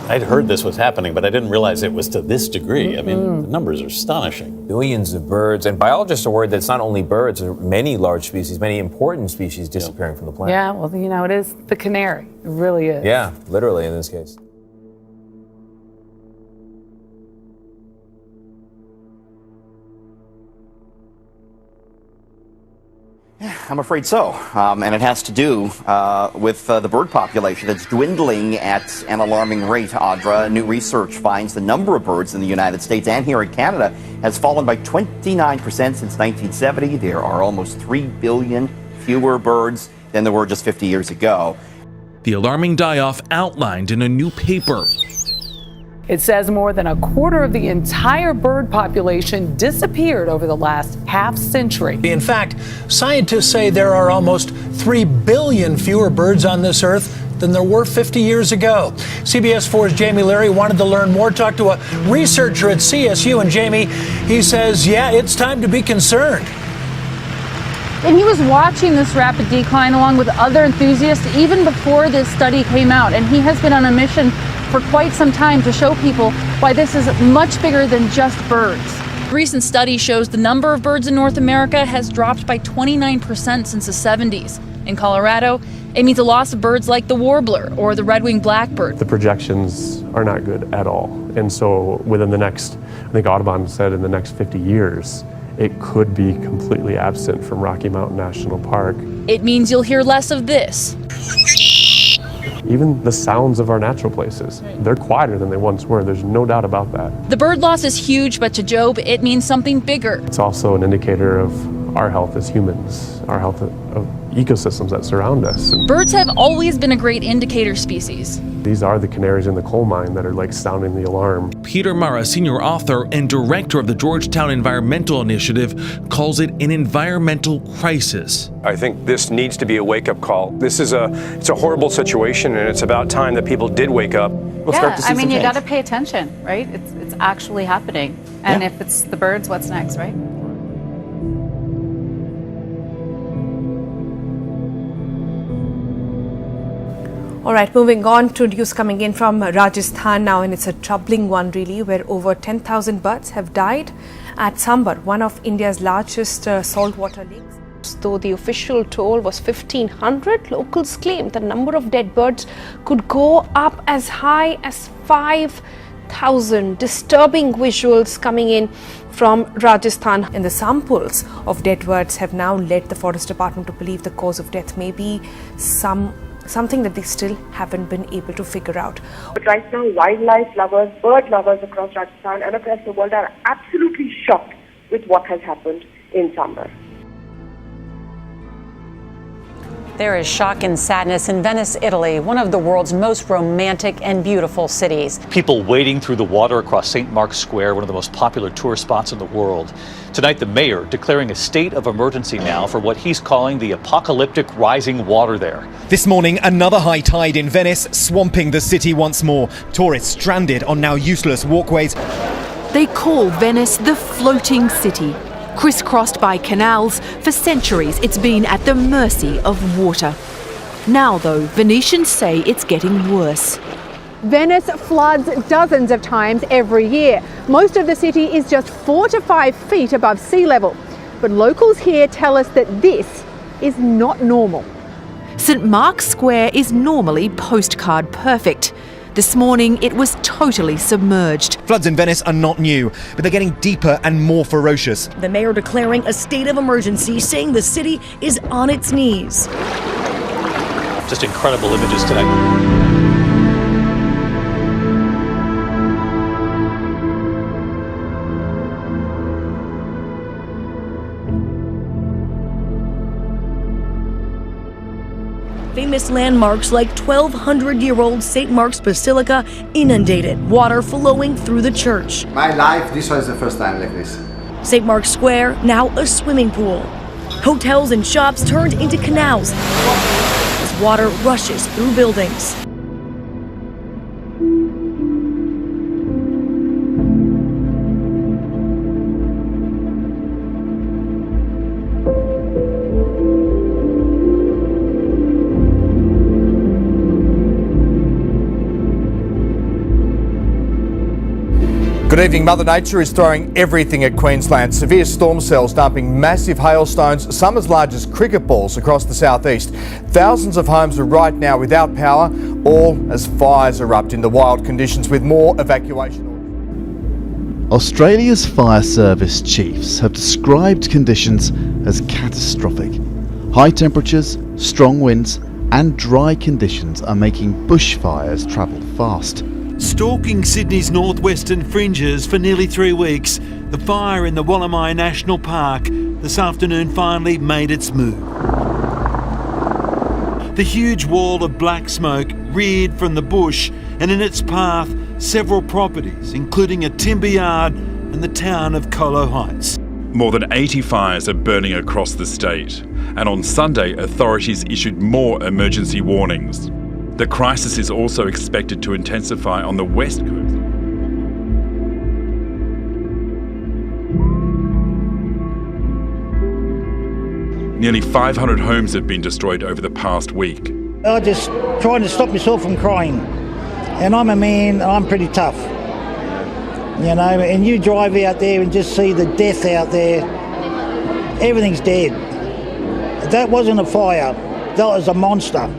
I'd heard this was happening, but I didn't realize it was to this degree. I mean, the numbers are astonishing. Billions of birds, and biologists are worried that it's not only birds, there are many large species, many important species disappearing from the planet. Yeah, well, you know, it is the canary. It really is. Yeah, literally in this case. I'm afraid so, and it has to do with the bird population that's dwindling at an alarming rate, Audra. New research finds the number of birds in the United States and here in Canada has fallen by 29% since 1970. There are almost 3 billion fewer birds than there were just 50 years ago. The alarming die-off outlined in a new paper. It says more than a quarter of the entire bird population disappeared over the last half century. In fact, scientists say there are almost 3 billion fewer birds on this earth than there were 50 years ago. CBS 4's Jamie Leary wanted to learn more, talked to a researcher at CSU, and Jamie, he says, yeah, it's time to be concerned. And he was watching this rapid decline along with other enthusiasts even before this study came out, and he has been on a mission for quite some time to show people why this is much bigger than just birds. A recent study shows the number of birds in North America has dropped by 29% since the 70s. In Colorado, it means a loss of birds like the warbler or the red-winged blackbird. The projections are not good at all. And so within the next, I think Audubon said in the next 50 years, it could be completely absent from Rocky Mountain National Park. It means you'll hear less of this. Even the sounds of our natural places, they're quieter than they once were. There's no doubt about that. The bird loss is huge, but to Job, it means something bigger. It's also an indicator of our health as humans, our health of ecosystems that surround us. And birds have always been a great indicator species. these are the canaries in the coal mine that are like sounding the alarm. Peter Mara, senior author and director of the Georgetown Environmental Initiative, calls it an environmental crisis. I think this needs to be a wake-up call. It's a horrible situation, and it's about time that people did wake up. I mean, you got to pay attention, right? It's actually happening. And if it's the birds, what's next, right? All right, moving on to news coming in from Rajasthan now, and it's a troubling one really, where over 10,000 birds have died at Sambar, one of India's largest saltwater lakes. Though the official toll was 1,500, locals claim the number of dead birds could go up as high as 5,000. Disturbing visuals coming in from Rajasthan. And the samples of dead birds have now led the Forest Department to believe the cause of death may be something that they still haven't been able to figure out. But right now, wildlife lovers, bird lovers across Rajasthan and across the world are absolutely shocked with what has happened in Sambar. There is shock and sadness in Venice, Italy, one of the world's most romantic and beautiful cities. People wading through the water across St. Mark's Square, one of the most popular tourist spots in the world. Tonight, the mayor declaring a state of emergency now for what he's calling the apocalyptic rising water there. This morning, another high tide in Venice, swamping the city once more. Tourists stranded on now useless walkways. They call Venice the floating city. Crisscrossed by canals, for centuries it's been at the mercy of water. Now, though, Venetians say it's getting worse. Venice floods dozens of times every year. Most of the city is just 4 to 5 feet above sea level. But locals here tell us that this is not normal. St. Mark's Square is normally postcard perfect. This morning, it was totally submerged. Floods in Venice are not new, but they're getting deeper and more ferocious. The mayor declaring a state of emergency, saying the city is on its knees. Just incredible images tonight. Famous landmarks like 1,200-year-old St. Mark's Basilica inundated, water flowing through the church. My life, this was the first time like this. St. Mark's Square, now a swimming pool. Hotels and shops turned into canals as water rushes through buildings. Good evening. Mother Nature is throwing everything at Queensland. Severe storm cells dumping massive hailstones, some as large as cricket balls, across the southeast. Thousands of homes are right now without power, all as fires erupt in the wild conditions, with more evacuation. Australia's fire service chiefs have described conditions as catastrophic. High temperatures, strong winds and dry conditions are making bushfires travel fast. Stalking Sydney's northwestern fringes for nearly 3 weeks, the fire in the Wollamaya National Park this afternoon finally made its move. The huge wall of black smoke reared from the bush, and in its path several properties, including a timber yard and the town of Colo Heights. More than 80 fires are burning across the state, and on Sunday authorities issued more emergency warnings. The crisis is also expected to intensify on the west coast. Nearly 500 homes have been destroyed over the past week. I just trying to stop myself from crying. And I'm a man, I'm pretty tough. You know, and you drive out there and just see the death out there. Everything's dead. That wasn't a fire, that was a monster.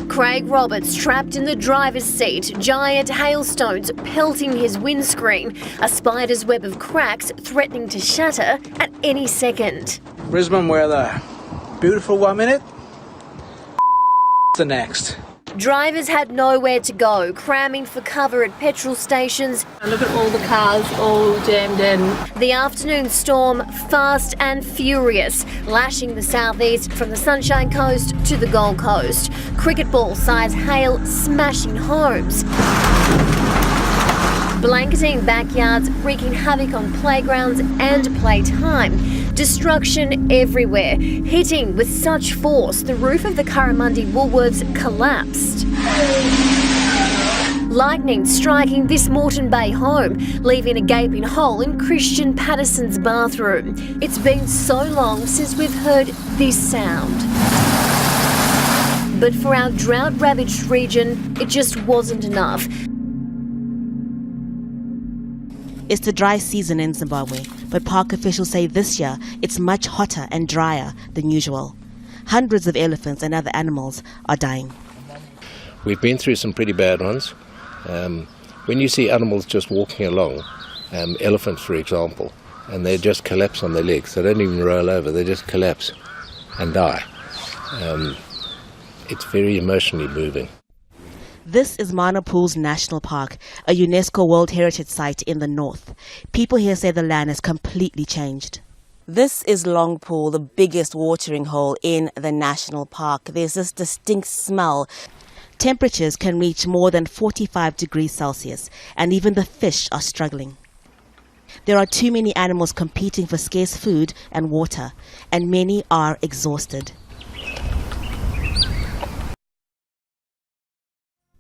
Craig Roberts trapped in the driver's seat, giant hailstones pelting his windscreen, a spider's web of cracks threatening to shatter at any second. Brisbane weather, beautiful 1 minute, the next. Drivers had nowhere to go, cramming for cover at petrol stations. Look at all the cars all jammed in. The afternoon storm, fast and furious, lashing the southeast from the Sunshine Coast to the Gold Coast. Cricket ball size hail smashing homes. Blanketing backyards, wreaking havoc on playgrounds and playtime. Destruction everywhere, hitting with such force the roof of the Currimundi Woolworths collapsed. Lightning striking this Moreton Bay home, leaving a gaping hole in Christian Patterson's bathroom. It's been so long since we've heard this sound. But for our drought-ravaged region, it just wasn't enough. It's the dry season in Zimbabwe, but park officials say this year it's much hotter and drier than usual. Hundreds of elephants and other animals are dying. We've been through some pretty bad ones. When you see animals just walking along, elephants for example, and they just collapse on their legs, they don't even roll over, they just collapse and die. It's very emotionally moving. This is Mana Pools National Park, a UNESCO World Heritage Site in the north. People here say the land has completely changed. This is Long Pool, the biggest watering hole in the national park. There's this distinct smell. Temperatures can reach more than 45 degrees Celsius, and even the fish are struggling. There are too many animals competing for scarce food and water, and many are exhausted.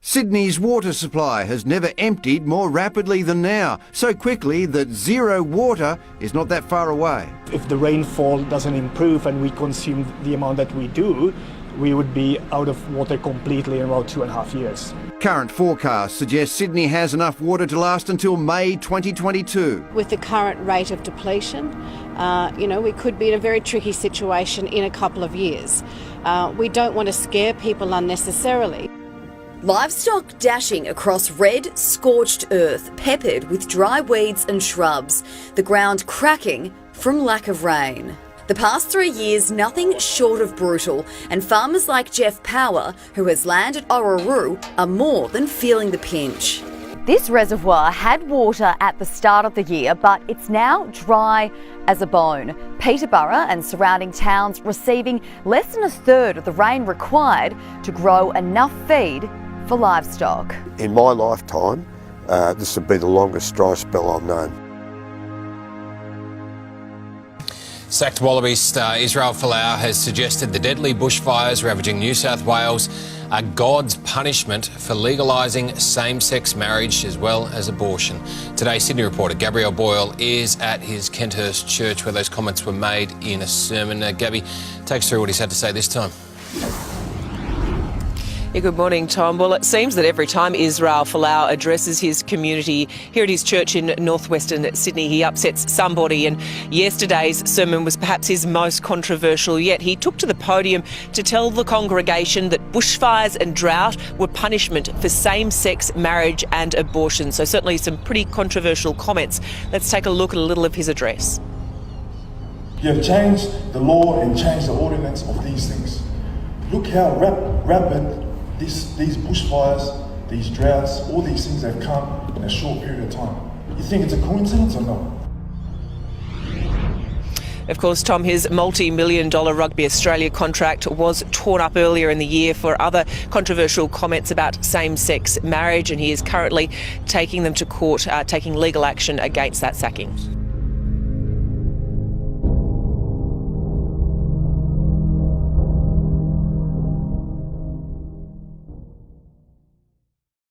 Sydney's water supply has never emptied more rapidly than now, so quickly that zero water is not that far away. If the rainfall doesn't improve and we consume the amount that we do, we would be out of water completely in about 2.5 years. Current forecasts suggest Sydney has enough water to last until May 2022. With the current rate of depletion, we could be in a very tricky situation in a couple of years. We don't want to scare people unnecessarily. Livestock dashing across red, scorched earth, peppered with dry weeds and shrubs, the ground cracking from lack of rain. The past 3 years, nothing short of brutal, and farmers like Jeff Power, who has land at Orroroo, are more than feeling the pinch. This reservoir had water at the start of the year, but it's now dry as a bone. Peterborough and surrounding towns receiving less than a third of the rain required to grow enough feed for livestock. In my lifetime, this would be the longest dry spell I've known. Sacked Wallabies star Israel Folau has suggested the deadly bushfires ravaging New South Wales are God's punishment for legalising same-sex marriage as well as abortion. Today, Sydney reporter Gabrielle Boyle is at his Kenthurst church where those comments were made in a sermon. Gabby, take us through what he's had to say this time. Yeah, good morning, Tom. Well, it seems that every time Israel Folau addresses his community here at his church in northwestern Sydney, he upsets somebody, and yesterday's sermon was perhaps his most controversial yet. He took to the podium to tell the congregation that bushfires and drought were punishment for same-sex marriage and abortion. So certainly some pretty controversial comments. Let's take a look at a little of his address. You have changed the law and changed the ordinance of these things. Look how rapid these bushfires, these droughts, all these things have come in a short period of time. You think it's a coincidence or not? Of course, Tom, his multi-million-dollar Rugby Australia contract was torn up earlier in the year for other controversial comments about same-sex marriage, and he is currently taking them to court, taking legal action against that sacking.